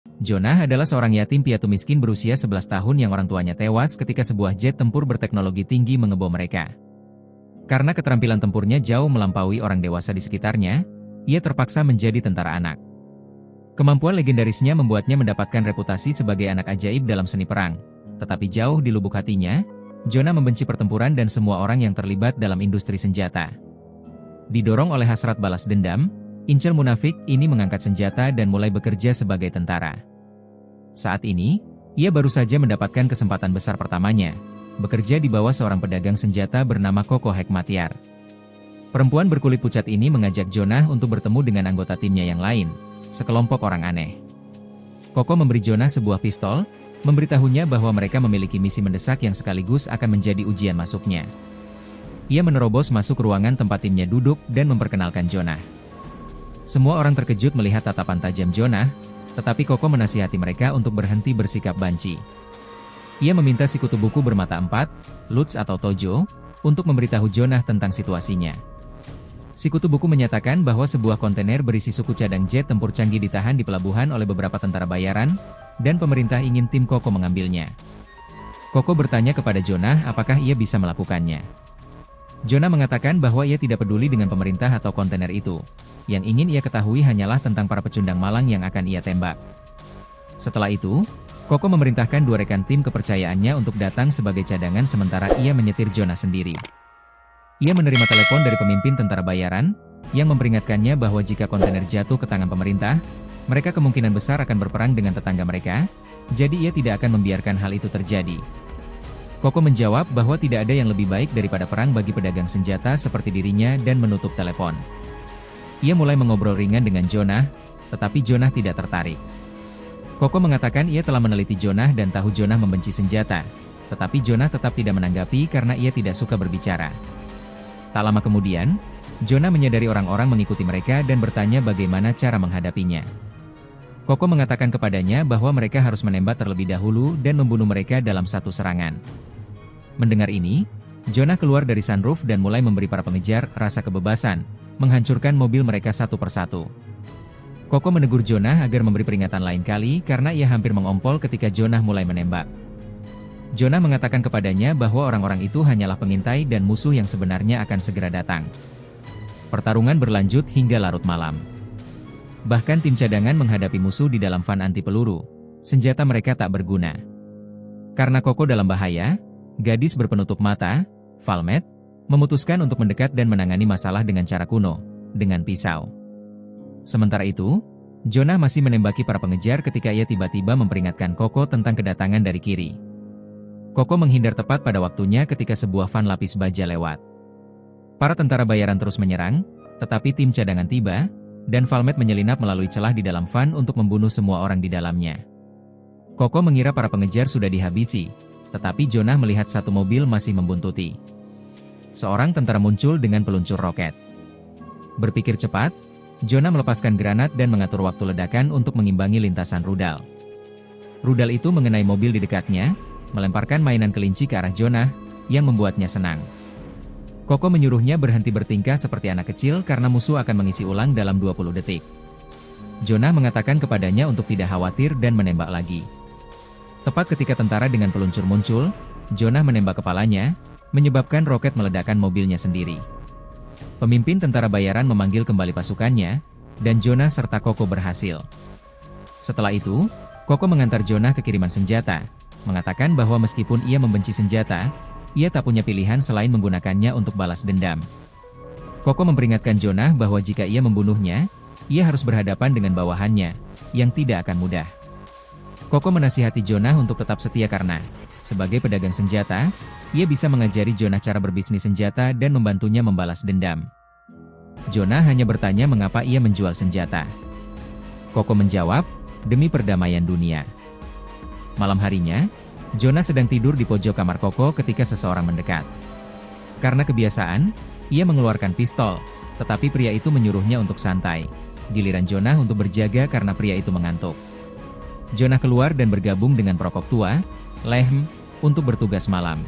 Jonah adalah seorang yatim piatu miskin berusia 11 tahun yang orang tuanya tewas ketika sebuah jet tempur berteknologi tinggi mengebom mereka. Karena keterampilan tempurnya jauh melampaui orang dewasa di sekitarnya, ia terpaksa menjadi tentara anak. Kemampuan legendarisnya membuatnya mendapatkan reputasi sebagai anak ajaib dalam seni perang. Tetapi jauh di lubuk hatinya, Jonah membenci pertempuran dan semua orang yang terlibat dalam industri senjata. Didorong oleh hasrat balas dendam, Incel munafik ini mengangkat senjata dan mulai bekerja sebagai tentara. Saat ini, ia baru saja mendapatkan kesempatan besar pertamanya, bekerja di bawah seorang pedagang senjata bernama Koko Hekmatyar. Perempuan berkulit pucat ini mengajak Jonah untuk bertemu dengan anggota timnya yang lain, sekelompok orang aneh. Koko memberi Jonah sebuah pistol, memberitahunya bahwa mereka memiliki misi mendesak yang sekaligus akan menjadi ujian masuknya. Ia menerobos masuk ruangan tempat timnya duduk dan memperkenalkan Jonah. Semua orang terkejut melihat tatapan tajam Jonah, tetapi Koko menasihati mereka untuk berhenti bersikap banci. Ia meminta si kutu buku bermata empat, Lutz atau Tojo, untuk memberitahu Jonah tentang situasinya. Si kutu buku menyatakan bahwa sebuah kontainer berisi suku cadang jet tempur canggih ditahan di pelabuhan oleh beberapa tentara bayaran, dan pemerintah ingin tim Koko mengambilnya. Koko bertanya kepada Jonah apakah ia bisa melakukannya. Jonah mengatakan bahwa ia tidak peduli dengan pemerintah atau kontainer itu. Yang ingin ia ketahui hanyalah tentang para pecundang malang yang akan ia tembak. Setelah itu, Koko memerintahkan dua rekan tim kepercayaannya untuk datang sebagai cadangan sementara ia menyetir Jonah sendiri. Ia menerima telepon dari pemimpin tentara bayaran, yang memperingatkannya bahwa jika kontainer jatuh ke tangan pemerintah, mereka kemungkinan besar akan berperang dengan tetangga mereka, jadi ia tidak akan membiarkan hal itu terjadi. Koko menjawab bahwa tidak ada yang lebih baik daripada perang bagi pedagang senjata seperti dirinya dan menutup telepon. Ia mulai mengobrol ringan dengan Jonah, tetapi Jonah tidak tertarik. Koko mengatakan ia telah meneliti Jonah dan tahu Jonah membenci senjata, tetapi Jonah tetap tidak menanggapi karena ia tidak suka berbicara. Tak lama kemudian, Jonah menyadari orang-orang mengikuti mereka dan bertanya bagaimana cara menghadapinya. Koko mengatakan kepadanya bahwa mereka harus menembak terlebih dahulu dan membunuh mereka dalam satu serangan. Mendengar ini, Jonah keluar dari sunroof dan mulai memberi para pengejar rasa kebebasan, menghancurkan mobil mereka satu persatu. Koko menegur Jonah agar memberi peringatan lain kali karena ia hampir mengompol ketika Jonah mulai menembak. Jonah mengatakan kepadanya bahwa orang-orang itu hanyalah pengintai dan musuh yang sebenarnya akan segera datang. Pertarungan berlanjut hingga larut malam. Bahkan tim cadangan menghadapi musuh di dalam van anti peluru. Senjata mereka tak berguna. Karena Koko dalam bahaya, gadis berpenutup mata, Valmet, memutuskan untuk mendekat dan menangani masalah dengan cara kuno, dengan pisau. Sementara itu, Jonah masih menembaki para pengejar ketika ia tiba-tiba memperingatkan Koko tentang kedatangan dari kiri. Koko menghindar tepat pada waktunya ketika sebuah van lapis baja lewat. Para tentara bayaran terus menyerang, tetapi tim cadangan tiba, dan Valmet menyelinap melalui celah di dalam van untuk membunuh semua orang di dalamnya. Koko mengira para pengejar sudah dihabisi, tetapi Jonah melihat satu mobil masih membuntuti. Seorang tentara muncul dengan peluncur roket. Berpikir cepat, Jonah melepaskan granat dan mengatur waktu ledakan untuk mengimbangi lintasan rudal. Rudal itu mengenai mobil di dekatnya, melemparkan mainan kelinci ke arah Jonah, yang membuatnya senang. Koko menyuruhnya berhenti bertingkah seperti anak kecil karena musuh akan mengisi ulang dalam 20 detik. Jonah mengatakan kepadanya untuk tidak khawatir dan menembak lagi. Tepat ketika tentara dengan peluncur muncul, Jonah menembak kepalanya, menyebabkan roket meledakkan mobilnya sendiri. Pemimpin tentara bayaran memanggil kembali pasukannya, dan Jonah serta Koko berhasil. Setelah itu, Koko mengantar Jonah ke kiriman senjata, mengatakan bahwa meskipun ia membenci senjata, ia tak punya pilihan selain menggunakannya untuk balas dendam. Koko memperingatkan Jonah bahwa jika ia membunuhnya, ia harus berhadapan dengan bawahannya, yang tidak akan mudah. Koko menasihati Jonah untuk tetap setia karena, sebagai pedagang senjata, ia bisa mengajari Jonah cara berbisnis senjata dan membantunya membalas dendam. Jonah hanya bertanya mengapa ia menjual senjata. Koko menjawab, demi perdamaian dunia. Malam harinya, Jonah sedang tidur di pojok kamar Koko ketika seseorang mendekat. Karena kebiasaan, ia mengeluarkan pistol, tetapi pria itu menyuruhnya untuk santai. Giliran Jonah untuk berjaga karena pria itu mengantuk. Jonah keluar dan bergabung dengan perokok tua, Lehm, untuk bertugas malam.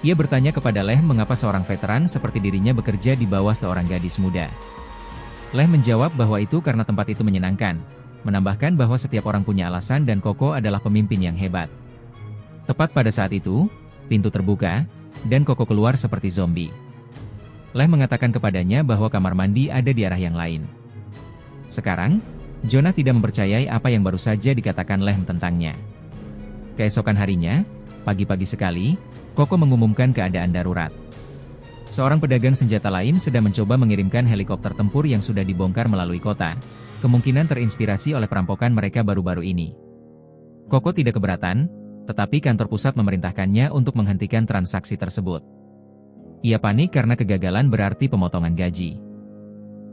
Ia bertanya kepada Lehm mengapa seorang veteran seperti dirinya bekerja di bawah seorang gadis muda. Lehm menjawab bahwa itu karena tempat itu menyenangkan, menambahkan bahwa setiap orang punya alasan dan Koko adalah pemimpin yang hebat. Tepat pada saat itu, pintu terbuka, dan Koko keluar seperti zombie. Leh mengatakan kepadanya bahwa kamar mandi ada di arah yang lain. Sekarang, Jonah tidak mempercayai apa yang baru saja dikatakan Leh tentangnya. Keesokan harinya, pagi-pagi sekali, Koko mengumumkan keadaan darurat. Seorang pedagang senjata lain sedang mencoba mengirimkan helikopter tempur yang sudah dibongkar melalui kota, kemungkinan terinspirasi oleh perampokan mereka baru-baru ini. Koko tidak keberatan, tetapi kantor pusat memerintahkannya untuk menghentikan transaksi tersebut. Ia panik karena kegagalan berarti pemotongan gaji.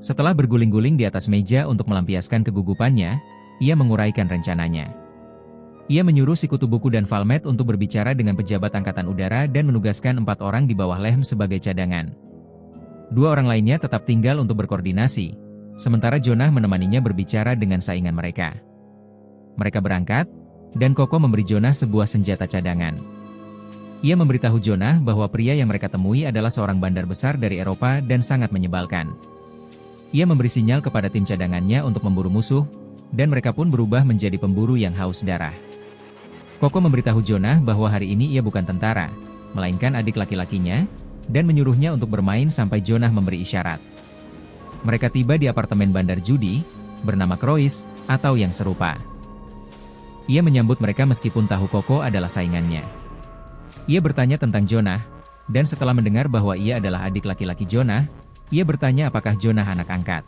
Setelah berguling-guling di atas meja untuk melampiaskan kegugupannya, ia menguraikan rencananya. Ia menyuruh Sekutu Buku dan Valmet untuk berbicara dengan pejabat Angkatan Udara dan menugaskan 4 orang di bawah Leh sebagai cadangan. 2 orang lainnya tetap tinggal untuk berkoordinasi, sementara Jonah menemaninya berbicara dengan saingan mereka. Mereka berangkat, dan Koko memberi Jonah sebuah senjata cadangan. Ia memberitahu Jonah bahwa pria yang mereka temui adalah seorang bandar besar dari Eropa dan sangat menyebalkan. Ia memberi sinyal kepada tim cadangannya untuk memburu musuh, dan mereka pun berubah menjadi pemburu yang haus darah. Koko memberitahu Jonah bahwa hari ini ia bukan tentara, melainkan adik laki-lakinya, dan menyuruhnya untuk bermain sampai Jonah memberi isyarat. Mereka tiba di apartemen bandar judi, bernama Croix, atau yang serupa. Ia menyambut mereka meskipun tahu Koko adalah saingannya. Ia bertanya tentang Jonah, dan setelah mendengar bahwa ia adalah adik laki-laki Jonah, ia bertanya apakah Jonah anak angkat.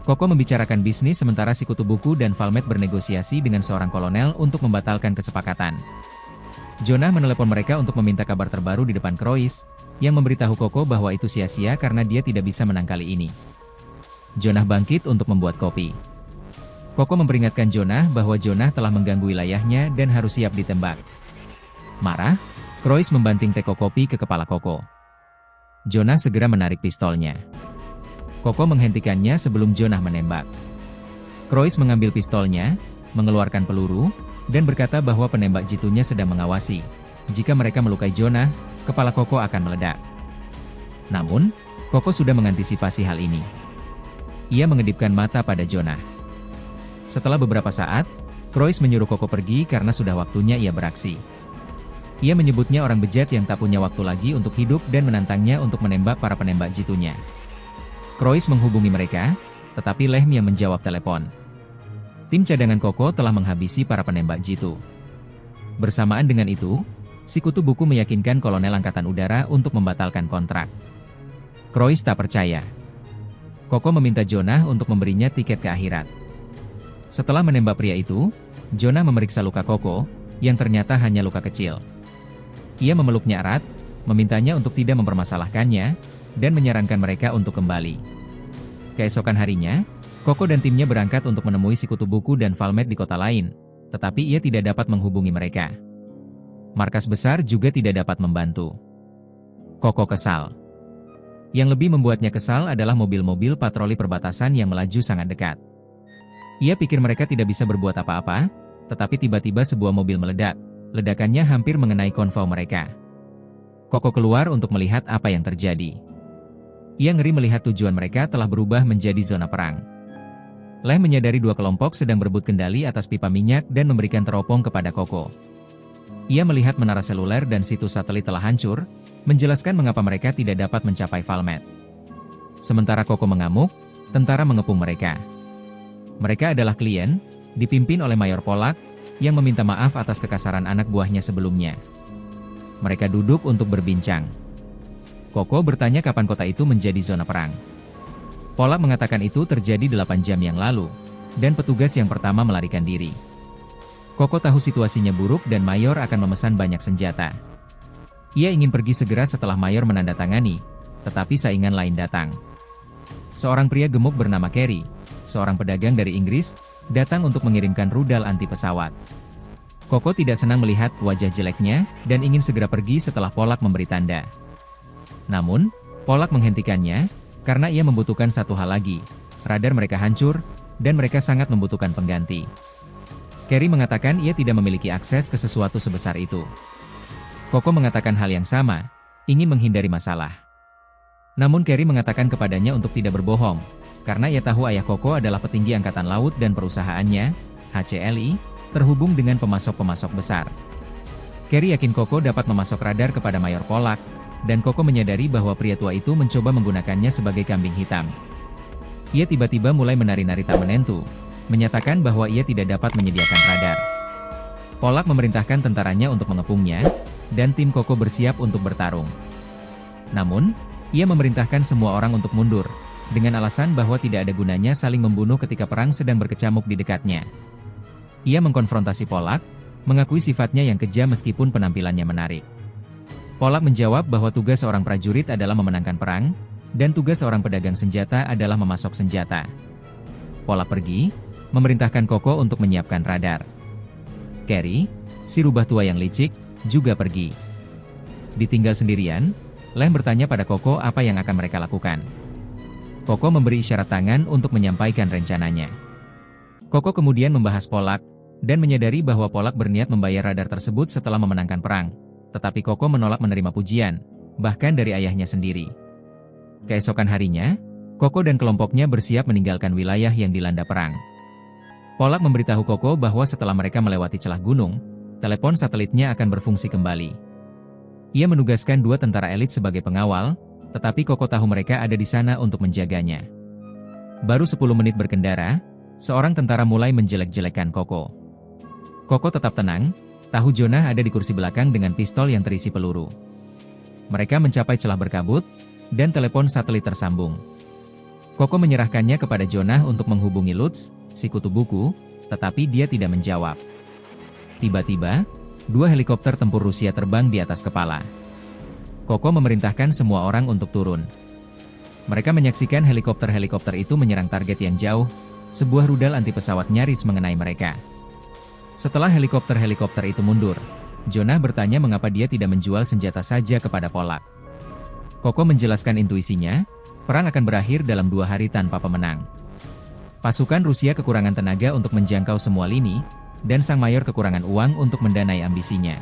Koko membicarakan bisnis sementara Sekutu Buku dan Valmet bernegosiasi dengan seorang kolonel untuk membatalkan kesepakatan. Jonah menelepon mereka untuk meminta kabar terbaru di depan Croix, yang memberitahu Koko bahwa itu sia-sia karena dia tidak bisa menang kali ini. Jonah bangkit untuk membuat kopi. Koko memperingatkan Jonah bahwa Jonah telah mengganggu wilayahnya dan harus siap ditembak. Marah, Croix membanting teko kopi ke kepala Koko. Jonah segera menarik pistolnya. Koko menghentikannya sebelum Jonah menembak. Croix mengambil pistolnya, mengeluarkan peluru, dan berkata bahwa penembak jitunya sedang mengawasi. Jika mereka melukai Jonah, kepala Koko akan meledak. Namun, Koko sudah mengantisipasi hal ini. Ia mengedipkan mata pada Jonah. Setelah beberapa saat, Croix menyuruh Koko pergi karena sudah waktunya ia beraksi. Ia menyebutnya orang bejat yang tak punya waktu lagi untuk hidup dan menantangnya untuk menembak para penembak jitunya. Croix menghubungi mereka, tetapi Leh yang menjawab telepon. Tim cadangan Koko telah menghabisi para penembak jitu. Bersamaan dengan itu, Sekutu Buku meyakinkan Kolonel Angkatan Udara untuk membatalkan kontrak. Croix tak percaya. Koko meminta Jonah untuk memberinya tiket ke akhirat. Setelah menembak pria itu, Jonah memeriksa luka Koko, yang ternyata hanya luka kecil. Ia memeluknya erat, memintanya untuk tidak mempermasalahkannya, dan menyarankan mereka untuk kembali. Keesokan harinya, Koko dan timnya berangkat untuk menemui Sekutu Buku dan Valmet di kota lain, tetapi ia tidak dapat menghubungi mereka. Markas besar juga tidak dapat membantu. Koko kesal. Yang lebih membuatnya kesal adalah mobil-mobil patroli perbatasan yang melaju sangat dekat. Ia pikir mereka tidak bisa berbuat apa-apa, tetapi tiba-tiba sebuah mobil meledak. Ledakannya hampir mengenai konvoi mereka. Koko keluar untuk melihat apa yang terjadi. Ia ngeri melihat tujuan mereka telah berubah menjadi zona perang. Leh menyadari 2 kelompok sedang berebut kendali atas pipa minyak dan memberikan teropong kepada Koko. Ia melihat menara seluler dan situs satelit telah hancur, menjelaskan mengapa mereka tidak dapat mencapai Valmet. Sementara Koko mengamuk, tentara mengepung mereka. Mereka adalah klien, dipimpin oleh Mayor Polak, yang meminta maaf atas kekasaran anak buahnya sebelumnya. Mereka duduk untuk berbincang. Koko bertanya kapan kota itu menjadi zona perang. Polak mengatakan itu terjadi 8 jam yang lalu, dan petugas yang pertama melarikan diri. Koko tahu situasinya buruk dan Mayor akan memesan banyak senjata. Ia ingin pergi segera setelah Mayor menandatangani, tetapi saingan lain datang. Seorang pria gemuk bernama Kerry, seorang pedagang dari Inggris, datang untuk mengirimkan rudal anti pesawat. Koko tidak senang melihat wajah jeleknya, dan ingin segera pergi setelah Polak memberi tanda. Namun, Polak menghentikannya, karena ia membutuhkan satu hal lagi. Radar mereka hancur, dan mereka sangat membutuhkan pengganti. Kerry mengatakan ia tidak memiliki akses ke sesuatu sebesar itu. Koko mengatakan hal yang sama, ingin menghindari masalah. Namun Kerry mengatakan kepadanya untuk tidak berbohong, karena ia tahu ayah Koko adalah petinggi Angkatan Laut dan perusahaannya, HCLI, terhubung dengan pemasok-pemasok besar. Carrie yakin Koko dapat memasok radar kepada Mayor Polak, dan Koko menyadari bahwa pria tua itu mencoba menggunakannya sebagai kambing hitam. Ia tiba-tiba mulai menari-nari tak menentu, menyatakan bahwa ia tidak dapat menyediakan radar. Polak memerintahkan tentaranya untuk mengepungnya, dan tim Koko bersiap untuk bertarung. Namun, ia memerintahkan semua orang untuk mundur, dengan alasan bahwa tidak ada gunanya saling membunuh ketika perang sedang berkecamuk di dekatnya. Ia mengkonfrontasi Polak, mengakui sifatnya yang kejam meskipun penampilannya menarik. Polak menjawab bahwa tugas seorang prajurit adalah memenangkan perang, dan tugas seorang pedagang senjata adalah memasok senjata. Polak pergi, memerintahkan Koko untuk menyiapkan radar. Carrie, si rubah tua yang licik, juga pergi. Ditinggal sendirian, Lem bertanya pada Koko apa yang akan mereka lakukan. Koko memberi isyarat tangan untuk menyampaikan rencananya. Koko kemudian membahas Polak, dan menyadari bahwa Polak berniat membayar radar tersebut setelah memenangkan perang. Tetapi Koko menolak menerima pujian, bahkan dari ayahnya sendiri. Keesokan harinya, Koko dan kelompoknya bersiap meninggalkan wilayah yang dilanda perang. Polak memberitahu Koko bahwa setelah mereka melewati celah gunung, telepon satelitnya akan berfungsi kembali. Ia menugaskan 2 tentara elit sebagai pengawal, tetapi Koko tahu mereka ada di sana untuk menjaganya. Baru 10 menit berkendara, seorang tentara mulai menjelek-jelekan Koko. Koko tetap tenang, tahu Jonah ada di kursi belakang dengan pistol yang terisi peluru. Mereka mencapai celah berkabut, dan telepon satelit tersambung. Koko menyerahkannya kepada Jonah untuk menghubungi Lutz, si kutu buku, tetapi dia tidak menjawab. Tiba-tiba, 2 helikopter tempur Rusia terbang di atas kepala. Koko memerintahkan semua orang untuk turun. Mereka menyaksikan helikopter-helikopter itu menyerang target yang jauh, sebuah rudal anti pesawat nyaris mengenai mereka. Setelah helikopter-helikopter itu mundur, Jonah bertanya mengapa dia tidak menjual senjata saja kepada Polak. Koko menjelaskan intuisinya, perang akan berakhir dalam 2 hari tanpa pemenang. Pasukan Rusia kekurangan tenaga untuk menjangkau semua lini, dan sang mayor kekurangan uang untuk mendanai ambisinya.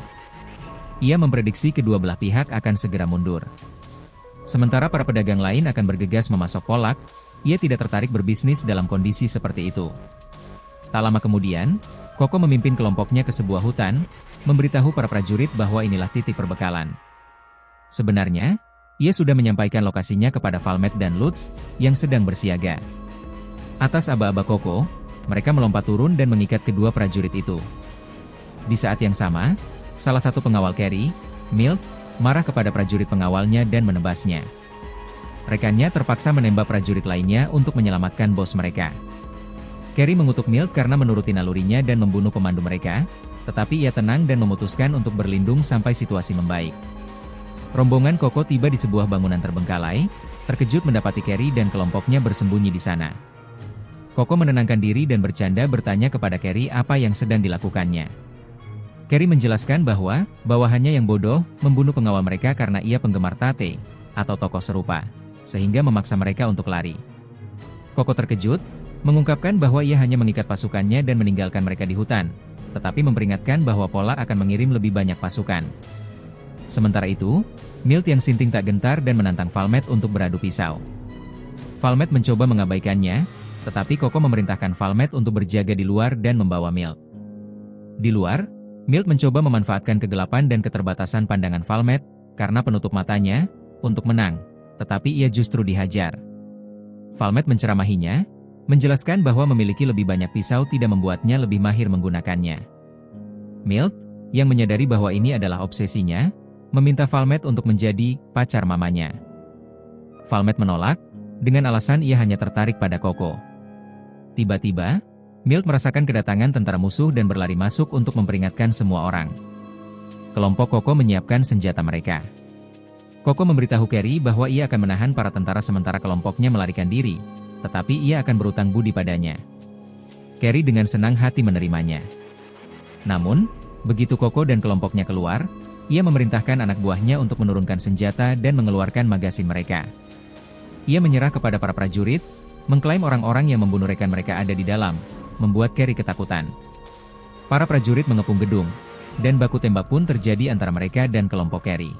Ia memprediksi kedua belah pihak akan segera mundur. Sementara para pedagang lain akan bergegas memasok Polak, ia tidak tertarik berbisnis dalam kondisi seperti itu. Tak lama kemudian, Koko memimpin kelompoknya ke sebuah hutan, memberitahu para prajurit bahwa inilah titik perbekalan. Sebenarnya, ia sudah menyampaikan lokasinya kepada Valmet dan Lutz, yang sedang bersiaga. Atas aba-aba Koko, mereka melompat turun dan mengikat kedua prajurit itu. Di saat yang sama, salah satu pengawal Carrie, Milt, marah kepada prajurit pengawalnya dan menebasnya. Rekannya terpaksa menembak prajurit lainnya untuk menyelamatkan bos mereka. Carrie mengutuk Milt karena menuruti nalurinya dan membunuh pemandu mereka, tetapi ia tenang dan memutuskan untuk berlindung sampai situasi membaik. Rombongan Koko tiba di sebuah bangunan terbengkalai, terkejut mendapati Carrie dan kelompoknya bersembunyi di sana. Koko menenangkan diri dan bercanda bertanya kepada Carrie apa yang sedang dilakukannya. Carrie menjelaskan bahwa bawahannya yang bodoh membunuh pengawal mereka karena ia penggemar Tate, atau tokoh serupa, sehingga memaksa mereka untuk lari. Koko terkejut, mengungkapkan bahwa ia hanya mengikat pasukannya dan meninggalkan mereka di hutan, tetapi memperingatkan bahwa Polak akan mengirim lebih banyak pasukan. Sementara itu, Milt yang sinting tak gentar dan menantang Valmet untuk beradu pisau. Valmet mencoba mengabaikannya, tetapi Koko memerintahkan Valmet untuk berjaga di luar dan membawa Milt. Di luar, Milt mencoba memanfaatkan kegelapan dan keterbatasan pandangan Valmet, karena penutup matanya, untuk menang, tetapi ia justru dihajar. Valmet menceramahinya, menjelaskan bahwa memiliki lebih banyak pisau tidak membuatnya lebih mahir menggunakannya. Milt, yang menyadari bahwa ini adalah obsesinya, meminta Valmet untuk menjadi pacar mamanya. Valmet menolak, dengan alasan ia hanya tertarik pada Koko. Tiba-tiba, Milt merasakan kedatangan tentara musuh dan berlari masuk untuk memperingatkan semua orang. Kelompok Koko menyiapkan senjata mereka. Koko memberitahu Carrie bahwa ia akan menahan para tentara sementara kelompoknya melarikan diri, tetapi ia akan berutang budi padanya. Carrie dengan senang hati menerimanya. Namun, begitu Koko dan kelompoknya keluar, ia memerintahkan anak buahnya untuk menurunkan senjata dan mengeluarkan magasin mereka. Ia menyerah kepada para prajurit, mengklaim orang-orang yang membunuh rekan mereka ada di dalam, membuat Carrie ketakutan. Para prajurit mengepung gedung, dan baku tembak pun terjadi antara mereka dan kelompok Carrie.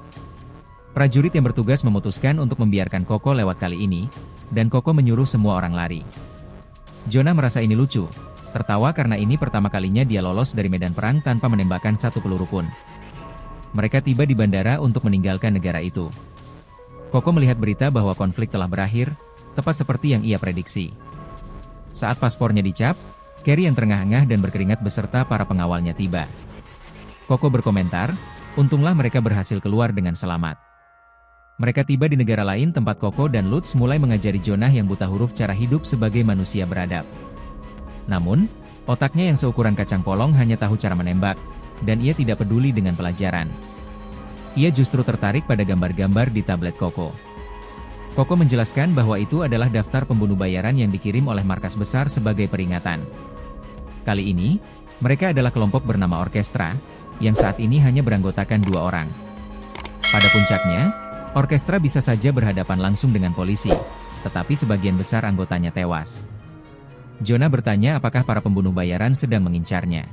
Prajurit yang bertugas memutuskan untuk membiarkan Koko lewat kali ini, dan Koko menyuruh semua orang lari. Jonah merasa ini lucu, tertawa karena ini pertama kalinya dia lolos dari medan perang tanpa menembakkan satu peluru pun. Mereka tiba di bandara untuk meninggalkan negara itu. Koko melihat berita bahwa konflik telah berakhir, tepat seperti yang ia prediksi. Saat paspornya dicap, Carrie yang terengah-engah dan berkeringat beserta para pengawalnya tiba. Koko berkomentar, untunglah mereka berhasil keluar dengan selamat. Mereka tiba di negara lain tempat Koko dan Lutz mulai mengajari Jonah yang buta huruf cara hidup sebagai manusia beradab. Namun, otaknya yang seukuran kacang polong hanya tahu cara menembak, dan ia tidak peduli dengan pelajaran. Ia justru tertarik pada gambar-gambar di tablet Koko. Koko menjelaskan bahwa itu adalah daftar pembunuh bayaran yang dikirim oleh markas besar sebagai peringatan. Kali ini, mereka adalah kelompok bernama Orkestra, yang saat ini hanya beranggotakan 2 orang. Pada puncaknya, orkestra bisa saja berhadapan langsung dengan polisi, tetapi sebagian besar anggotanya tewas. Jonah bertanya apakah para pembunuh bayaran sedang mengincarnya.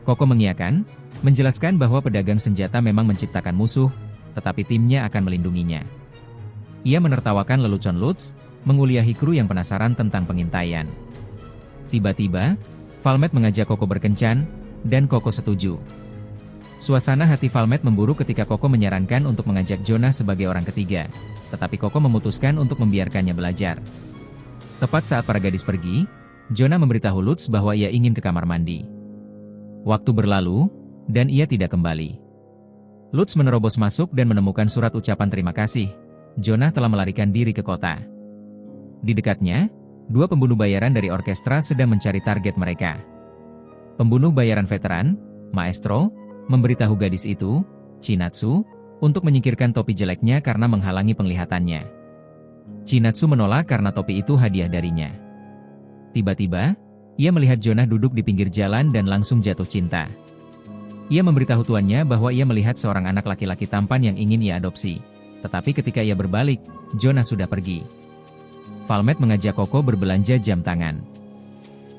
Koko mengiyakan, menjelaskan bahwa pedagang senjata memang menciptakan musuh, tetapi timnya akan melindunginya. Ia menertawakan lelucon Lutz, menguliahi kru yang penasaran tentang pengintaian. Tiba-tiba, Valmet mengajak Koko berkencan, dan Koko setuju. Suasana hati Valmet memburuk ketika Koko menyarankan untuk mengajak Jonah sebagai orang ketiga, tetapi Koko memutuskan untuk membiarkannya belajar. Tepat saat para gadis pergi, Jonah memberitahu Lutz bahwa ia ingin ke kamar mandi. Waktu berlalu, dan ia tidak kembali. Lutz menerobos masuk dan menemukan surat ucapan terima kasih. Jonah telah melarikan diri ke kota. Di dekatnya, 2 pembunuh bayaran dari orkestra sedang mencari target mereka. Pembunuh bayaran veteran, Maestro, memberitahu gadis itu, Chinatsu, untuk menyingkirkan topi jeleknya karena menghalangi penglihatannya. Chinatsu menolak karena topi itu hadiah darinya. Tiba-tiba, ia melihat Jonah duduk di pinggir jalan dan langsung jatuh cinta. Ia memberitahu tuannya bahwa ia melihat seorang anak laki-laki tampan yang ingin ia adopsi. Tetapi ketika ia berbalik, Jonah sudah pergi. Valmet mengajak Koko berbelanja jam tangan.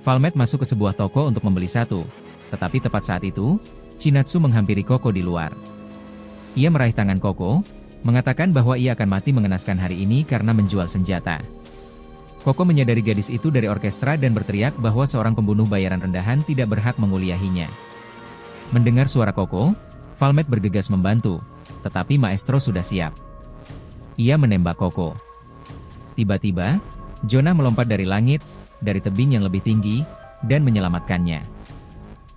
Valmet masuk ke sebuah toko untuk membeli satu, tetapi tepat saat itu, Chinatsu menghampiri Koko di luar. Ia meraih tangan Koko, mengatakan bahwa ia akan mati mengenaskan hari ini karena menjual senjata. Koko menyadari gadis itu dari orkestra dan berteriak bahwa seorang pembunuh bayaran rendahan tidak berhak menguliahinya. Mendengar suara Koko, Valmet bergegas membantu, tetapi Maestro sudah siap. Ia menembak Koko. Tiba-tiba, Jonah melompat dari langit, dari tebing yang lebih tinggi, dan menyelamatkannya.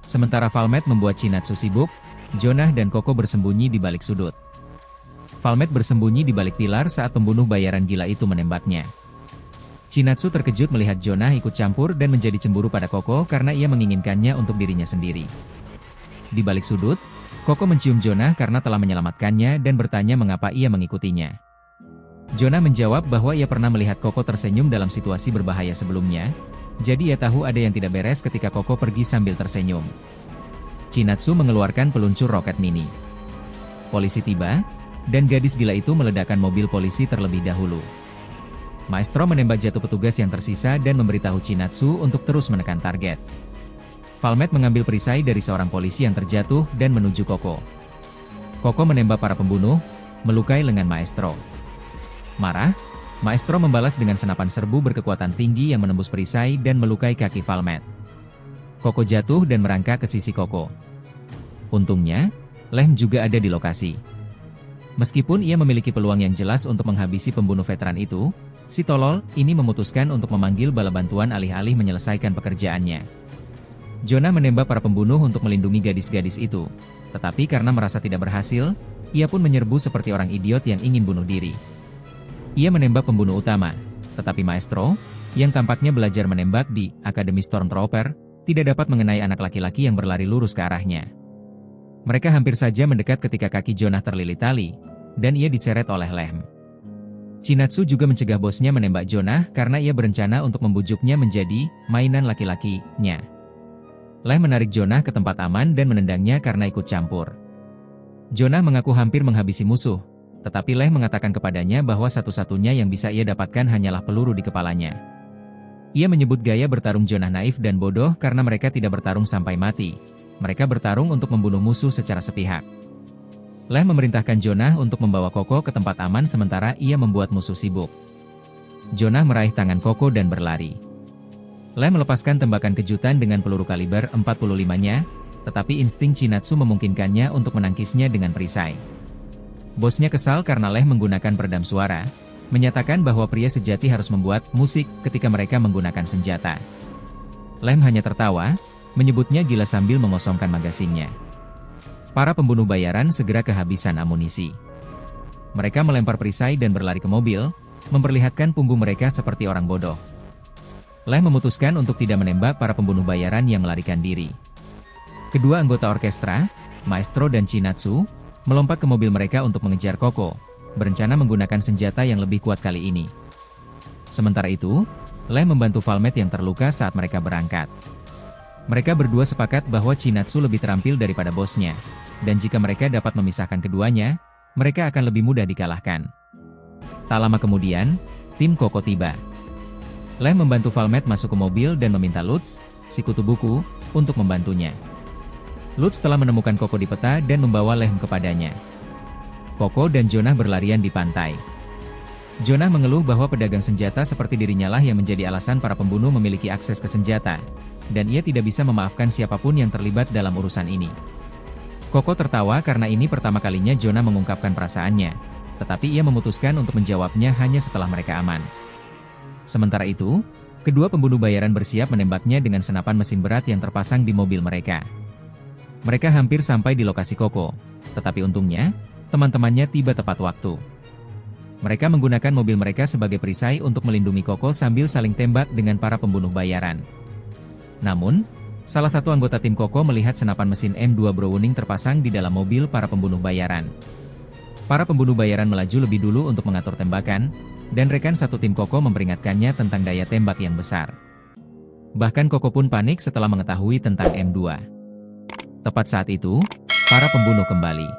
Sementara Valmet membuat Chinatsu sibuk, Jonah dan Koko bersembunyi di balik sudut. Valmet bersembunyi di balik pilar saat pembunuh bayaran gila itu menembaknya. Chinatsu terkejut melihat Jonah ikut campur dan menjadi cemburu pada Koko karena ia menginginkannya untuk dirinya sendiri. Di balik sudut, Koko mencium Jonah karena telah menyelamatkannya dan bertanya mengapa ia mengikutinya. Jonah menjawab bahwa ia pernah melihat Koko tersenyum dalam situasi berbahaya sebelumnya, jadi ia tahu ada yang tidak beres ketika Koko pergi sambil tersenyum. Chinatsu mengeluarkan peluncur roket mini. Polisi tiba, dan gadis gila itu meledakkan mobil polisi terlebih dahulu. Maestro menembak jatuh petugas yang tersisa dan memberitahu Chinatsu untuk terus menekan target. Valmet mengambil perisai dari seorang polisi yang terjatuh dan menuju Koko. Koko menembak para pembunuh, melukai lengan Maestro. Marah, Maestro membalas dengan senapan serbu berkekuatan tinggi yang menembus perisai dan melukai kaki Valmet. Koko jatuh dan merangkak ke sisi Koko. Untungnya, Lem juga ada di lokasi. Meskipun ia memiliki peluang yang jelas untuk menghabisi pembunuh veteran itu, si tolol ini memutuskan untuk memanggil bala bantuan alih-alih menyelesaikan pekerjaannya. Jonah menembak para pembunuh untuk melindungi gadis-gadis itu, tetapi karena merasa tidak berhasil, ia pun menyerbu seperti orang idiot yang ingin bunuh diri. Ia menembak pembunuh utama, tetapi Maestro, yang tampaknya belajar menembak di Akademi Stormtrooper, tidak dapat mengenai anak laki-laki yang berlari lurus ke arahnya. Mereka hampir saja mendekat ketika kaki Jonah terlilit tali, dan ia diseret oleh Lem. Chinatsu juga mencegah bosnya menembak Jonah karena ia berencana untuk membujuknya menjadi mainan laki-lakinya. Lem menarik Jonah ke tempat aman dan menendangnya karena ikut campur. Jonah mengaku hampir menghabisi musuh, tetapi Lem mengatakan kepadanya bahwa satu-satunya yang bisa ia dapatkan hanyalah peluru di kepalanya. Ia menyebut gaya bertarung Jonah naif dan bodoh karena mereka tidak bertarung sampai mati. Mereka bertarung untuk membunuh musuh secara sepihak. Leh memerintahkan Jonah untuk membawa Koko ke tempat aman sementara ia membuat musuh sibuk. Jonah meraih tangan Koko dan berlari. Leh melepaskan tembakan kejutan dengan peluru kaliber 45-nya, tetapi insting Chinatsu memungkinkannya untuk menangkisnya dengan perisai. Bosnya kesal karena Leh menggunakan peredam suara, menyatakan bahwa pria sejati harus membuat musik ketika mereka menggunakan senjata. Leh hanya tertawa, menyebutnya gila sambil mengosongkan magasinnya. Para pembunuh bayaran segera kehabisan amunisi. Mereka melempar perisai dan berlari ke mobil, memperlihatkan punggung mereka seperti orang bodoh. Leh memutuskan untuk tidak menembak para pembunuh bayaran yang melarikan diri. Kedua anggota orkestra, Maestro dan Chinatsu, melompat ke mobil mereka untuk mengejar Koko, berencana menggunakan senjata yang lebih kuat kali ini. Sementara itu, Leh membantu Valmet yang terluka saat mereka berangkat. Mereka berdua sepakat bahwa Chinatsu lebih terampil daripada bosnya, dan jika mereka dapat memisahkan keduanya, mereka akan lebih mudah dikalahkan. Tak lama kemudian, tim Koko tiba. Leh membantu Valmet masuk ke mobil dan meminta Lutz, si kutu buku, untuk membantunya. Lutz telah menemukan Koko di peta dan membawa Leh kepadanya. Koko dan Jonah berlarian di pantai. Jonah mengeluh bahwa pedagang senjata seperti dirinya lah yang menjadi alasan para pembunuh memiliki akses ke senjata, dan ia tidak bisa memaafkan siapapun yang terlibat dalam urusan ini. Koko tertawa karena ini pertama kalinya Jonah mengungkapkan perasaannya, tetapi ia memutuskan untuk menjawabnya hanya setelah mereka aman. Sementara itu, kedua pembunuh bayaran bersiap menembaknya dengan senapan mesin berat yang terpasang di mobil mereka. Mereka hampir sampai di lokasi Koko, tetapi untungnya, teman-temannya tiba tepat waktu. Mereka menggunakan mobil mereka sebagai perisai untuk melindungi Koko sambil saling tembak dengan para pembunuh bayaran. Namun, salah satu anggota tim Koko melihat senapan mesin M2 Browning terpasang di dalam mobil para pembunuh bayaran. Para pembunuh bayaran melaju lebih dulu untuk mengatur tembakan, dan rekan satu tim Koko memperingatkannya tentang daya tembak yang besar. Bahkan Koko pun panik setelah mengetahui tentang M2. Tepat saat itu, para pembunuh kembali.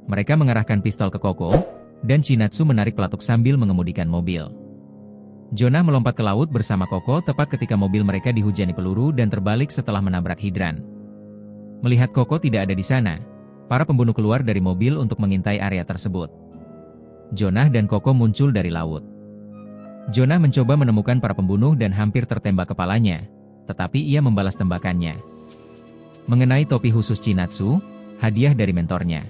Mereka mengarahkan pistol ke Koko, dan Chinatsu menarik pelatuk sambil mengemudikan mobil. Jonah melompat ke laut bersama Koko tepat ketika mobil mereka dihujani peluru dan terbalik setelah menabrak hidran. Melihat Koko tidak ada di sana, para pembunuh keluar dari mobil untuk mengintai area tersebut. Jonah dan Koko muncul dari laut. Jonah mencoba menemukan para pembunuh dan hampir tertembak kepalanya, tetapi ia membalas tembakannya. Mengenai topi khusus Chinatsu, hadiah dari mentornya.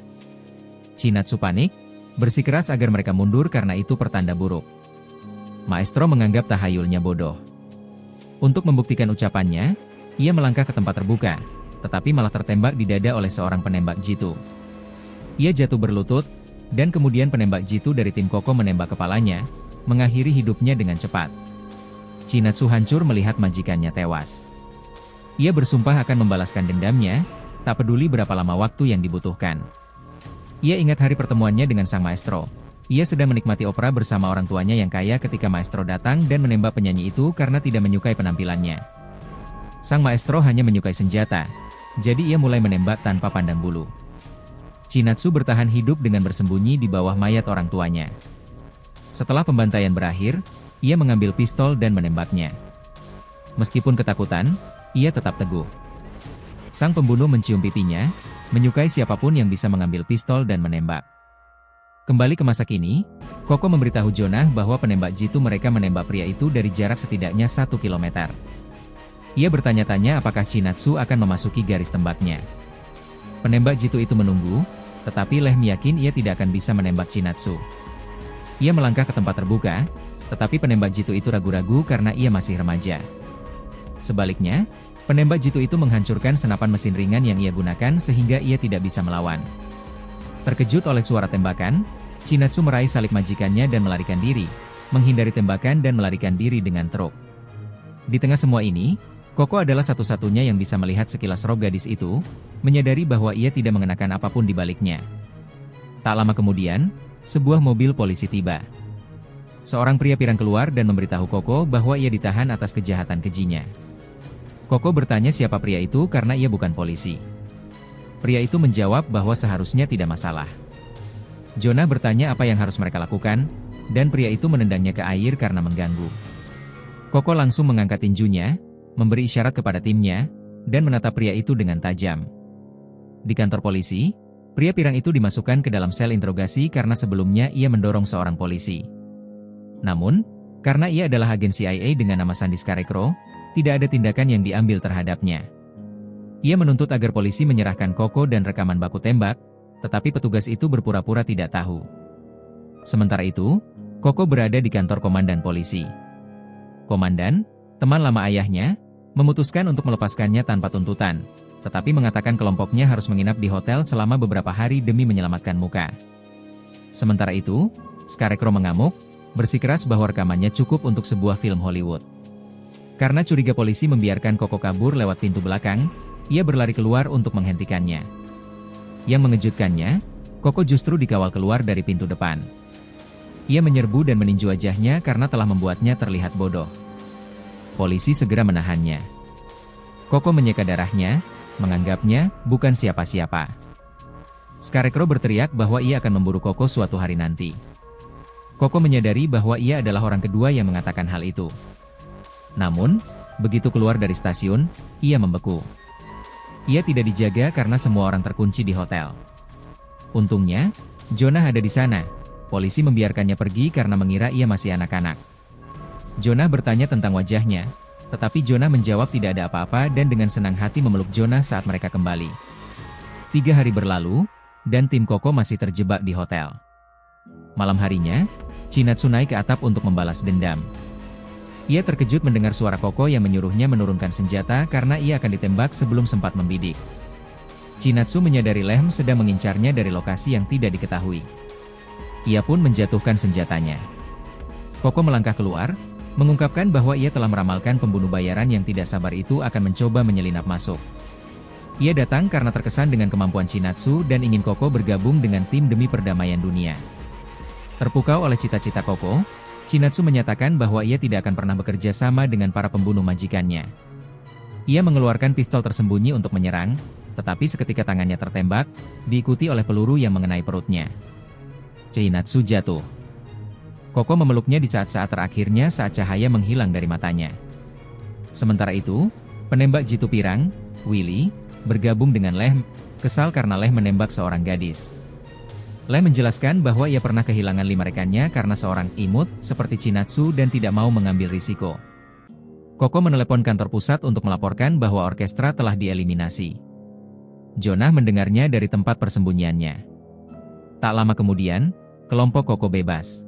Chinatsu panik, bersikeras agar mereka mundur karena itu pertanda buruk. Maestro menganggap tahayulnya bodoh. Untuk membuktikan ucapannya, ia melangkah ke tempat terbuka, tetapi malah tertembak di dada oleh seorang penembak jitu. Ia jatuh berlutut, dan kemudian penembak jitu dari tim Koko menembak kepalanya, mengakhiri hidupnya dengan cepat. Chinatsu hancur melihat majikannya tewas. Ia bersumpah akan membalaskan dendamnya, tak peduli berapa lama waktu yang dibutuhkan. Ia ingat hari pertemuannya dengan sang maestro. Ia sedang menikmati opera bersama orang tuanya yang kaya ketika maestro datang dan menembak penyanyi itu karena tidak menyukai penampilannya. Sang maestro hanya menyukai senjata, jadi ia mulai menembak tanpa pandang bulu. Chinatsu bertahan hidup dengan bersembunyi di bawah mayat orang tuanya. Setelah pembantaian berakhir, ia mengambil pistol dan menembaknya. Meskipun ketakutan, ia tetap teguh. Sang pembunuh mencium pipinya, menyukai siapapun yang bisa mengambil pistol dan menembak. Kembali ke masa kini, Koko memberitahu Jonah bahwa penembak jitu mereka menembak pria itu dari jarak setidaknya 1 km. Ia bertanya-tanya apakah Chinatsu akan memasuki garis tembaknya. Penembak jitu itu menunggu, tetapi Leh yakin ia tidak akan bisa menembak Chinatsu. Ia melangkah ke tempat terbuka, tetapi penembak jitu itu ragu-ragu karena ia masih remaja. Sebaliknya, penembak jitu itu menghancurkan senapan mesin ringan yang ia gunakan sehingga ia tidak bisa melawan. Terkejut oleh suara tembakan, Chinatsu meraih salib majikannya dan melarikan diri, menghindari tembakan dan melarikan diri dengan truk. Di tengah semua ini, Koko adalah satu-satunya yang bisa melihat sekilas roh gadis itu, menyadari bahwa ia tidak mengenakan apapun di baliknya. Tak lama kemudian, sebuah mobil polisi tiba. Seorang pria pirang keluar dan memberitahu Koko bahwa ia ditahan atas kejahatan kejinya. Koko bertanya siapa pria itu karena ia bukan polisi. Pria itu menjawab bahwa seharusnya tidak masalah. Jonah bertanya apa yang harus mereka lakukan, dan pria itu menendangnya ke air karena mengganggu. Koko langsung mengangkat tinjunya, memberi isyarat kepada timnya, dan menatap pria itu dengan tajam. Di kantor polisi, Pria pirang itu dimasukkan ke dalam sel interogasi karena sebelumnya ia mendorong seorang polisi. Namun, karena ia adalah agen CIA dengan nama Sandy Scarecrow, tidak ada tindakan yang diambil terhadapnya. Ia menuntut agar polisi menyerahkan Koko dan rekaman baku tembak, tetapi petugas itu berpura-pura tidak tahu. Sementara itu, Koko berada di kantor komandan polisi. Komandan, teman lama ayahnya, memutuskan untuk melepaskannya tanpa tuntutan, tetapi mengatakan kelompoknya harus menginap di hotel selama beberapa hari demi menyelamatkan muka. Sementara itu, Scarecrow mengamuk, bersikeras bahwa rekamannya cukup untuk sebuah film Hollywood. Karena curiga polisi membiarkan Koko kabur lewat pintu belakang, ia berlari keluar untuk menghentikannya. Yang mengejutkannya, Koko justru dikawal keluar dari pintu depan. Ia menyerbu dan meninju wajahnya karena telah membuatnya terlihat bodoh. Polisi segera menahannya. Koko menyeka darahnya, menganggapnya bukan siapa-siapa. Scarecrow berteriak bahwa ia akan memburu Koko suatu hari nanti. Koko menyadari bahwa ia adalah orang kedua yang mengatakan hal itu. Namun, begitu keluar dari stasiun, ia membeku. Ia tidak dijaga karena semua orang terkunci di hotel. Untungnya, Jonah ada di sana. Polisi membiarkannya pergi karena mengira ia masih anak-anak. Jonah bertanya tentang wajahnya, tetapi Jonah menjawab tidak ada apa-apa dan dengan senang hati memeluk Jonah saat mereka kembali. 3 hari berlalu, dan tim Koko masih terjebak di hotel. Malam harinya, Chinatsu naik ke atap untuk membalas dendam. Ia terkejut mendengar suara Koko yang menyuruhnya menurunkan senjata karena ia akan ditembak sebelum sempat membidik. Chinatsu menyadari Lehm sedang mengincarnya dari lokasi yang tidak diketahui. Ia pun menjatuhkan senjatanya. Koko melangkah keluar, mengungkapkan bahwa ia telah meramalkan pembunuh bayaran yang tidak sabar itu akan mencoba menyelinap masuk. Ia datang karena terkesan dengan kemampuan Chinatsu dan ingin Koko bergabung dengan tim demi perdamaian dunia. Terpukau oleh cita-cita Koko, Chinatsu menyatakan bahwa ia tidak akan pernah bekerja sama dengan para pembunuh majikannya. Ia mengeluarkan pistol tersembunyi untuk menyerang, tetapi seketika tangannya tertembak, diikuti oleh peluru yang mengenai perutnya. Chinatsu jatuh. Koko memeluknya di saat-saat terakhirnya saat cahaya menghilang dari matanya. Sementara itu, penembak jitu pirang, Willy, bergabung dengan Lehm, kesal karena Lehm menembak seorang gadis. Lehm menjelaskan bahwa ia pernah kehilangan 5 rekannya karena seorang imut seperti Chinatsu dan tidak mau mengambil risiko. Koko menelepon kantor pusat untuk melaporkan bahwa orkestra telah dieliminasi. Jonah mendengarnya dari tempat persembunyiannya. Tak lama kemudian, kelompok Koko bebas.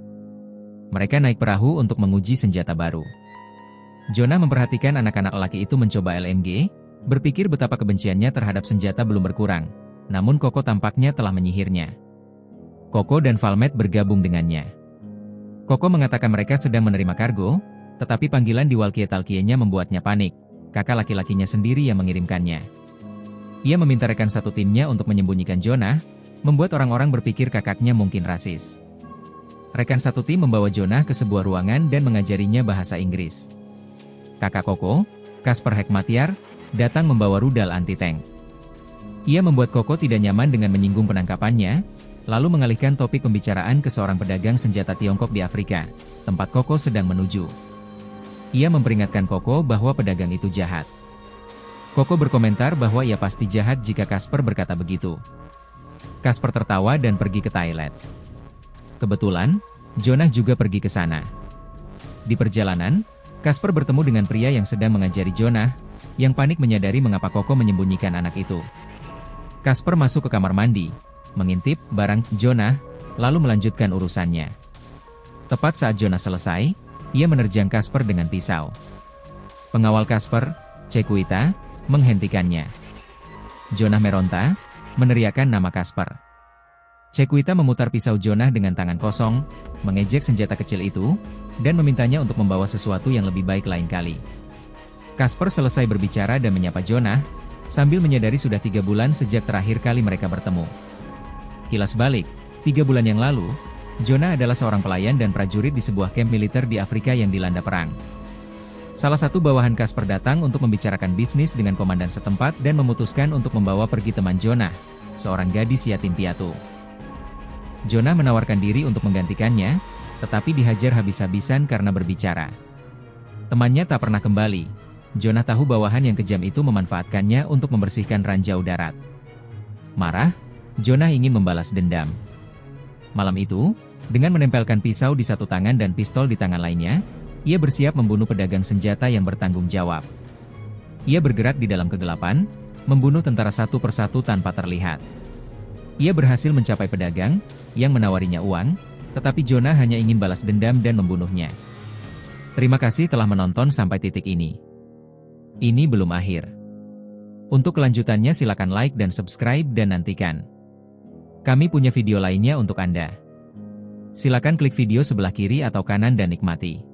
Mereka naik perahu untuk menguji senjata baru. Jonah memperhatikan anak-anak lelaki itu mencoba LMG, berpikir betapa kebenciannya terhadap senjata belum berkurang. Namun Koko tampaknya telah menyihirnya. Koko dan Valmet bergabung dengannya. Koko mengatakan mereka sedang menerima kargo, tetapi panggilan di walkie-talkie-nya membuatnya panik. Kakak laki-lakinya sendiri yang mengirimkannya. Ia meminta rekan satu timnya untuk menyembunyikan Jonah, membuat orang-orang berpikir kakaknya mungkin rasis. Rekan satu tim membawa Jonah ke sebuah ruangan dan mengajarinya bahasa Inggris. Kakak Koko, Casper Hekmatyar, datang membawa rudal anti-tank. Ia membuat Koko tidak nyaman dengan menyinggung penangkapannya, lalu mengalihkan topik pembicaraan ke seorang pedagang senjata Tiongkok di Afrika, tempat Koko sedang menuju. Ia memperingatkan Koko bahwa pedagang itu jahat. Koko berkomentar bahwa ia pasti jahat jika Casper berkata begitu. Casper tertawa dan pergi ke toilet. Kebetulan, Jonah juga pergi ke sana. Di perjalanan, Casper bertemu dengan pria yang sedang mengajari Jonah, yang panik menyadari mengapa Koko menyembunyikan anak itu. Casper masuk ke kamar mandi, mengintip barang Jonah, lalu melanjutkan urusannya. Tepat saat Jonah selesai, ia menerjang Casper dengan pisau. Pengawal Casper, Cekuita, menghentikannya. Jonah meronta, meneriakkan nama Casper. Cekuita memutar pisau Jonah dengan tangan kosong, mengejek senjata kecil itu, dan memintanya untuk membawa sesuatu yang lebih baik lain kali. Casper selesai berbicara dan menyapa Jonah, sambil menyadari sudah 3 bulan sejak terakhir kali mereka bertemu. Kilas balik, 3 bulan yang lalu, Jonah adalah seorang pelayan dan prajurit di sebuah kamp militer di Afrika yang dilanda perang. Salah satu bawahan Casper datang untuk membicarakan bisnis dengan komandan setempat dan memutuskan untuk membawa pergi teman Jonah, seorang gadis yatim piatu. Jonah menawarkan diri untuk menggantikannya, tetapi dihajar habis-habisan karena berbicara. Temannya tak pernah kembali. Jonah tahu bawahan yang kejam itu memanfaatkannya untuk membersihkan ranjau darat. Marah, Jonah ingin membalas dendam. Malam itu, dengan menempelkan pisau di satu tangan dan pistol di tangan lainnya, ia bersiap membunuh pedagang senjata yang bertanggung jawab. Ia bergerak di dalam kegelapan, membunuh tentara satu persatu tanpa terlihat. Ia berhasil mencapai pedagang, yang menawarinya uang, tetapi Jonah hanya ingin balas dendam dan membunuhnya. Terima kasih telah menonton sampai titik ini. Ini belum akhir. Untuk kelanjutannya silakan like dan subscribe dan nantikan. Kami punya video lainnya untuk Anda. Silakan klik video sebelah kiri atau kanan dan nikmati.